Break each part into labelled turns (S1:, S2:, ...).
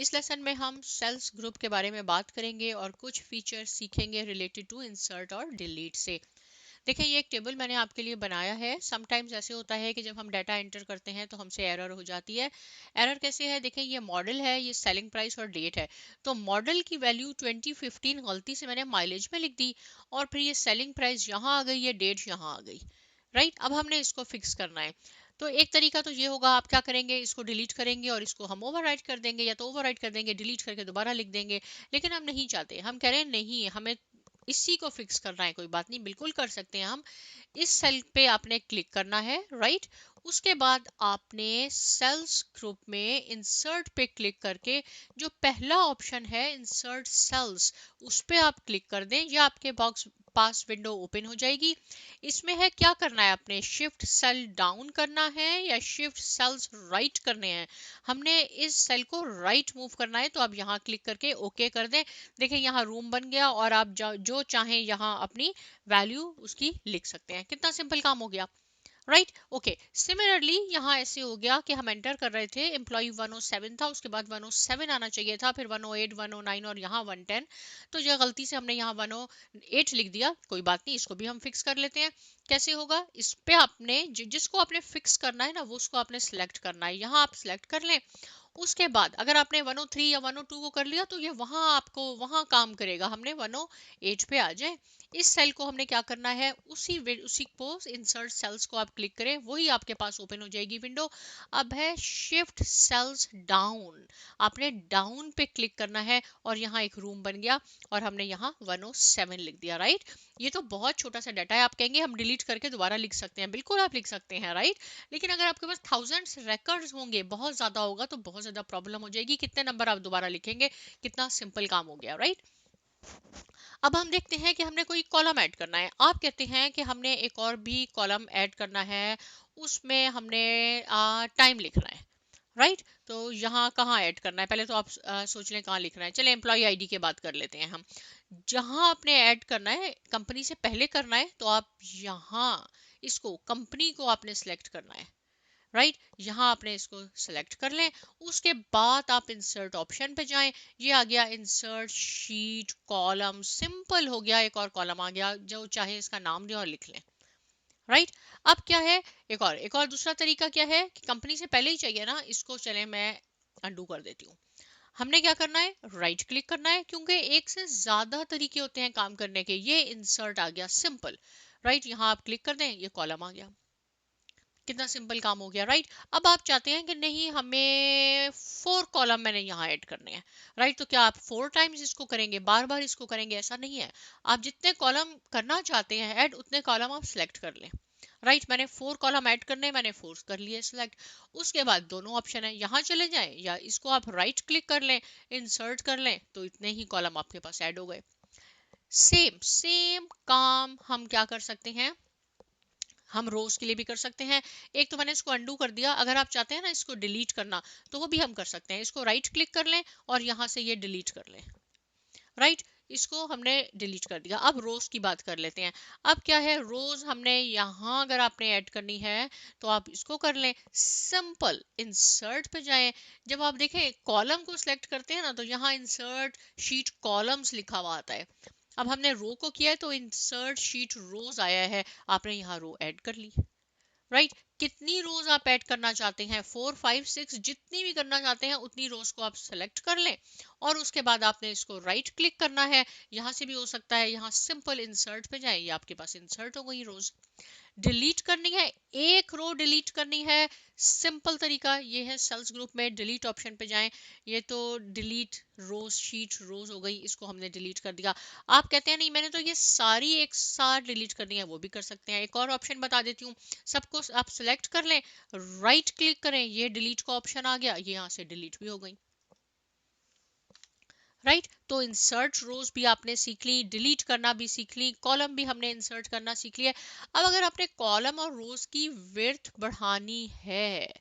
S1: इस लेसन में हम सेल्स ग्रुप के बारे में बात करेंगे और कुछ फीचर्स सीखेंगे रिलेटेड टू इंसर्ट और डिलीट से। देखिए ये एक टेबल मैंने आपके लिए बनाया है। समटाइम्स ऐसे होता है कि जब हम डाटा एंटर करते हैं तो हमसे एरर हो जाती है। एरर कैसे है? देखिए ये मॉडल है, ये सेलिंग प्राइस और डेट है। तो मॉडल की वैल्यू 2015 गलती से मैंने माइलेज में लिख दी और फिर ये सेलिंग प्राइस यहाँ आ गई, ये डेट यहाँ आ गई। राइट, अब हमने इसको फिक्स करना है। तो एक तरीका तो ये होगा, आप क्या करेंगे, इसको डिलीट करेंगे और इसको हम ओवरराइट कर देंगे, या तो ओवरराइट कर देंगे, डिलीट करके दोबारा लिख देंगे। लेकिन हम नहीं चाहते, हम कह रहे हैं नहीं, हमें इसी को फिक्स करना है। कोई बात नहीं, बिल्कुल कर सकते हैं हम। इस सेल पे आपने क्लिक करना है, राइट। उसके बाद आपने सेल्स ग्रुप में इंसर्ट पे क्लिक करके जो पहला ऑप्शन है इंसर्ट सेल्स, उस पे आप क्लिक कर दें, या आपके बॉक्स पास विंडो ओपन हो जाएगी। इसमें है क्या करना है, आपने शिफ्ट सेल डाउन करना है या शिफ्ट सेल्स राइट करने हैं। हमने इस सेल को राइट मूव करना है, तो आप यहाँ क्लिक करके ओके कर दें। देखिए यहाँ रूम बन गया और आप जो चाहें यहाँ अपनी वैल्यू उसकी लिख सकते हैं। कितना सिंपल काम हो गया, राइट। ओके, सिमिलरली यहाँ ऐसे हो गया कि हम एंटर कर रहे थे, एम्प्लॉय 107 था, उसके बाद 107 आना चाहिए था, फिर 108, 109 और यहाँ 110। तो यह गलती से हमने यहाँ 108 लिख दिया। कोई बात नहीं, इसको भी हम फिक्स कर लेते हैं। कैसे होगा, इस पे आपने जिसको आपने फिक्स करना है ना, वो उसको आपने सिलेक्ट करना है। यहाँ आप सिलेक्ट कर लें। उसके बाद अगर आपने 103 या 102 को कर लिया तो ये वहां आपको वहां काम करेगा। हमने 108 पे आ जाए। इस सेल को हमने क्या करना है, उसी को इंसर्ट सेल्स को आप क्लिक करें, वही आपके पास ओपन हो जाएगी विंडो। अब है शिफ्ट सेल्स डाउन, आपने डाउन पे क्लिक करना है और यहाँ एक रूम बन गया और हमने यहाँ 107 लिख दिया, राइट। ये तो बहुत छोटा सा डाटा है। आप कहेंगे हम डिलीट करके दोबारा लिख सकते हैं, बिल्कुल आप लिख सकते हैं, राइट। लेकिन अगर आपके पास थाउजेंड्स रिकॉर्ड्स होंगे, बहुत ज्यादा होगा, तो बहुत ज्यादा प्रॉब्लम हो जाएगी। कितने नंबर आप दोबारा लिखेंगे? कितना सिंपल काम हो गया, राइट। अब हम देखते हैं कि हमने कोई कॉलम ऐड करना है। आप कहते हैं कि हमने एक और भी कॉलम ऐड करना है, उसमें हमने टाइम लिखना है, राइट। तो यहाँ कहाँ ऐड करना है, पहले तो आप सोच लें कहाँ लिखना है। चले एम्प्लॉय आईडी की बात कर लेते हैं हम। जहाँ आपने ऐड करना है, कंपनी से पहले करना है, तो आप यहाँ इसको कंपनी को आपने सिलेक्ट करना है, राइट। यहाँ आपने इसको सेलेक्ट कर लें। उसके बाद आप इंसर्ट ऑप्शन पे जाएं। ये आ गया इंसर्ट शीट कॉलम, सिंपल हो गया। एक और कॉलम आ गया, जो चाहे इसका नाम दें और लिख लें, राइट। अब क्या है, एक और दूसरा तरीका क्या है कि कंपनी से पहले ही चाहिए ना, इसको चले मैं अंडू कर देती हूँ। हमने क्या करना है, राइट क्लिक करना है, क्योंकि एक से ज्यादा तरीके होते हैं काम करने के। ये इंसर्ट आ गया, सिंपल, राइट। यहाँ आप क्लिक कर दें, ये कॉलम आ गया। कितना सिंपल काम हो गया, राइट। अब आप चाहते हैं कि नहीं, हमें 4 कॉलम मैंने यहाँ ऐड करने हैं, राइट। तो क्या आप 4 टाइम्स इसको करेंगे, बार बार इसको करेंगे? ऐसा नहीं है। आप जितने कॉलम करना चाहते हैं ऐड, उतने कॉलम आप सिलेक्ट कर लें, राइट। मैंने 4 कॉलम ऐड करने हैं, मैंने 4 कर लिए सिलेक्ट। उसके बाद दोनों ऑप्शन है, यहाँ चले जाएं या इसको आप राइट क्लिक कर लें, इंसर्ट कर लें, तो इतने ही कॉलम आपके पास ऐड हो गए। सेम सेम काम हम क्या कर सकते हैं, हम रोज के लिए भी कर सकते हैं। एक तो मैंने इसको अंडू कर दिया, अगर आप चाहते हैं ना इसको डिलीट करना, तो वो भी हम कर सकते हैं। इसको राइट क्लिक कर लें और यहाँ से ये डिलीट कर लें, राइट। इसको हमने डिलीट कर दिया। अब रोज की बात कर लेते हैं। अब क्या है, रोज हमने यहाँ अगर आपने ऐड करनी है तो आप इसको कर लें, सिंपल। इंसर्ट पे जाएं। जब आप देखें कॉलम को सिलेक्ट करते हैं ना, तो यहाँ इंसर्ट शीट कॉलम्स लिखा हुआ आता है। अब हमने रो को किया है तो इंसर्ट शीट रोज आया है, आपने यहाँ रो ऐड कर ली, राइट। कितनी रोज आप ऐड करना चाहते हैं, 4, 5, 6, जितनी भी करना चाहते हैं उतनी रोज को आप सेलेक्ट कर लें। और उसके बाद आपने इसको राइट क्लिक करना है। यहाँ से भी हो सकता है, यहाँ सिंपल इंसर्ट पे जाए, ये आपके पास इंसर्ट हो गई रोज। डिलीट करनी है, एक रो डिलीट करनी है, सिंपल तरीका ये है। सेल्स ग्रुप में डिलीट ऑप्शन पे जाएं। ये तो डिलीट रोज शीट रोज हो गई, इसको हमने डिलीट कर दिया। आप कहते हैं नहीं, मैंने तो ये सारी एक साथ डिलीट करनी है, वो भी कर सकते हैं। एक और ऑप्शन बता देती हूँ, सबको आप सिलेक्ट कर लें, राइट क्लिक करें, ये डिलीट का ऑप्शन आ गया, ये यहाँ से डिलीट भी हो गई, राइट। तो इंसर्ट रोज भी आपने सीख ली, डिलीट करना भी सीख ली, कॉलम भी हमने इंसर्ट करना सीख लिया। अब अगर आपने कॉलम और रोज की विड्थ बढ़ानी है,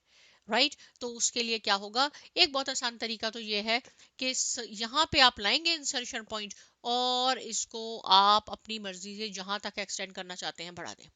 S1: राइट, तो उसके लिए क्या होगा, एक बहुत आसान तरीका तो ये है कि यहाँ पे आप लाएंगे इंसर्शन पॉइंट और इसको आप अपनी मर्जी से जहां तक एक्सटेंड करना चाहते हैं बढ़ा दें,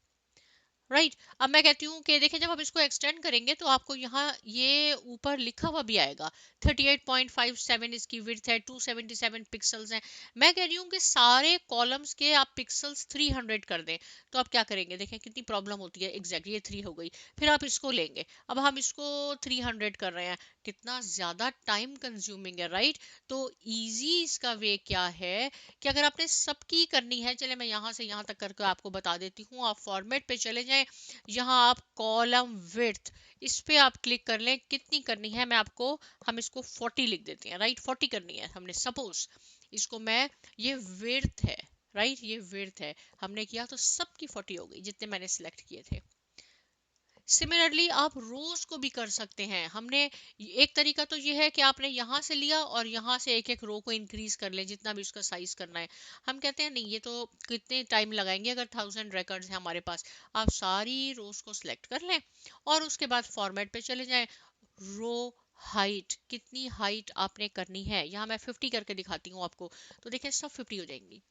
S1: राइट अब मैं कहती हूँ कि देखिए जब आप इसको एक्सटेंड करेंगे तो आपको यहाँ ये ऊपर लिखा हुआ भी आएगा 38.57 इसकी विड्थ है, 277 पिक्सल्स हैं। मैं कह रही हूँ कि सारे कॉलम्स के आप पिक्सल्स 300 कर दें। तो आप क्या करेंगे, देखें कितनी प्रॉब्लम होती है। एग्जैक्टली ये 3 हो गई, फिर आप इसको लेंगे, अब हम इसको 300 कर रहे हैं, कितना ज्यादा टाइम कंज्यूमिंग है, राइट। तो इजी इसका वे क्या है कि अगर आपने सबकी करनी है, चले मैं यहाँ से यहाँ तक करके आपको बता देती हूँ। आप फॉर्मेट पे चले जाएं, यहाँ आप कॉलम विड्थ इस पे आप क्लिक कर लें, कितनी करनी है मैं आपको, हम इसको 40 लिख देते हैं, राइट। 40 करनी है हमने, सपोज इसको मैं, ये विड्थ है, राइट, ये विड्थ है, हमने किया तो सबकी 40 हो गई जितने मैंने सिलेक्ट किए थे। सिमिलरली आप रोज को भी कर सकते हैं। हमने एक तरीका तो ये है कि आपने यहाँ से लिया और यहाँ से एक एक रो को इंक्रीज कर ले जितना भी उसका साइज करना है। हम कहते हैं नहीं, ये तो कितने टाइम लगाएंगे, अगर 1000 रिकॉर्ड्स हैं हमारे पास, आप सारी रोज को सिलेक्ट कर लें और उसके बाद फॉर्मेट पे चले जाएं। रो हाइट, कितनी हाइट आपने करनी है, यहाँ मैं 50 करके दिखाती हूँ आपको, तो देखिए सब 50 हो जाएंगी।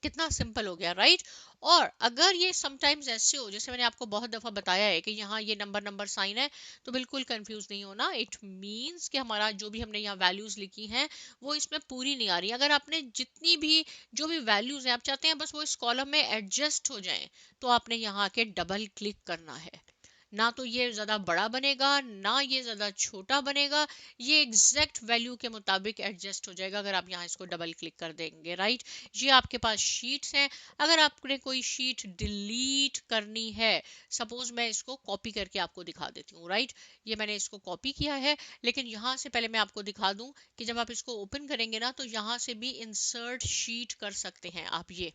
S1: कितना सिंपल हो गया, राइट। और अगर ये समटाइम्स ऐसे हो, जैसे मैंने आपको बहुत दफा बताया है कि यहाँ ये नंबर नंबर साइन है, तो बिल्कुल कंफ्यूज नहीं होना। इट मींस कि हमारा जो भी हमने यहाँ वैल्यूज लिखी हैं वो इसमें पूरी नहीं आ रही। अगर आपने जितनी भी जो भी वैल्यूज हैं आप चाहते हैं बस वो इस कॉलम में एडजस्ट हो जाएं, तो आपने यहाँ आके डबल क्लिक करना है। ना तो ये ज़्यादा बड़ा बनेगा ना ये ज़्यादा छोटा बनेगा, ये एग्जैक्ट वैल्यू के मुताबिक एडजस्ट हो जाएगा अगर आप यहाँ इसको डबल क्लिक कर देंगे, राइट। ये आपके पास शीट्स हैं। अगर आपने कोई शीट डिलीट करनी है, सपोज मैं इसको कॉपी करके आपको दिखा देती हूँ, राइट। ये मैंने इसको कॉपी किया है, लेकिन यहाँ से पहले मैं आपको दिखा दूँ कि जब आप इसको ओपन करेंगे ना तो यहाँ से भी इंसर्ट शीट कर सकते हैं आप, ये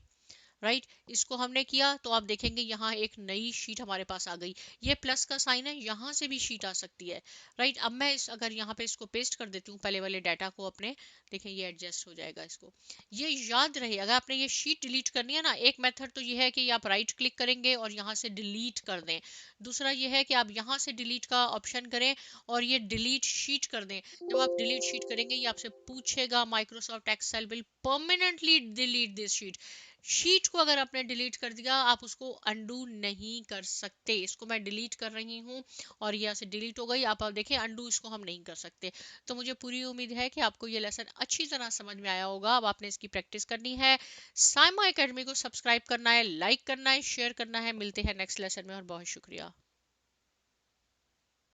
S1: राइट। इसको हमने किया तो आप देखेंगे यहाँ एक नई शीट हमारे पास आ गई। ये प्लस का साइन है, यहाँ से भी शीट आ सकती है, राइट। अब मैं इस अगर यहाँ पे इसको पेस्ट कर देती हूँ पहले वाले डाटा को अपने, देखें ये एडजस्ट हो जाएगा इसको। ये याद रहे, अगर आपने ये शीट डिलीट करनी है ना, एक मेथड तो ये है कि आप राइट क्लिक करेंगे और यहाँ से डिलीट कर दें। दूसरा ये है कि आप यहाँ से डिलीट का ऑप्शन करें और ये डिलीट शीट कर दें। जब आप डिलीट शीट करेंगे ये आपसे पूछेगा Microsoft Excel will permanently delete this sheet. Sheet को अगर आपने डिलीट कर दिया आप उसको अंडू नहीं कर सकते। इसको मैं डिलीट कर रही हूँ और यहाँ से डिलीट हो गई। आप देखिए अंडू इसको हम नहीं कर सकते। तो मुझे पूरी उम्मीद है कि आपको ये लेसन अच्छी तरह समझ में आया होगा। अब आपने इसकी प्रैक्टिस करनी है। साइमा एकेडमी को सब्सक्राइब करना है, लाइक करना है, शेयर करना है। मिलते हैं नेक्स्ट लेसन में और बहुत शुक्रिया।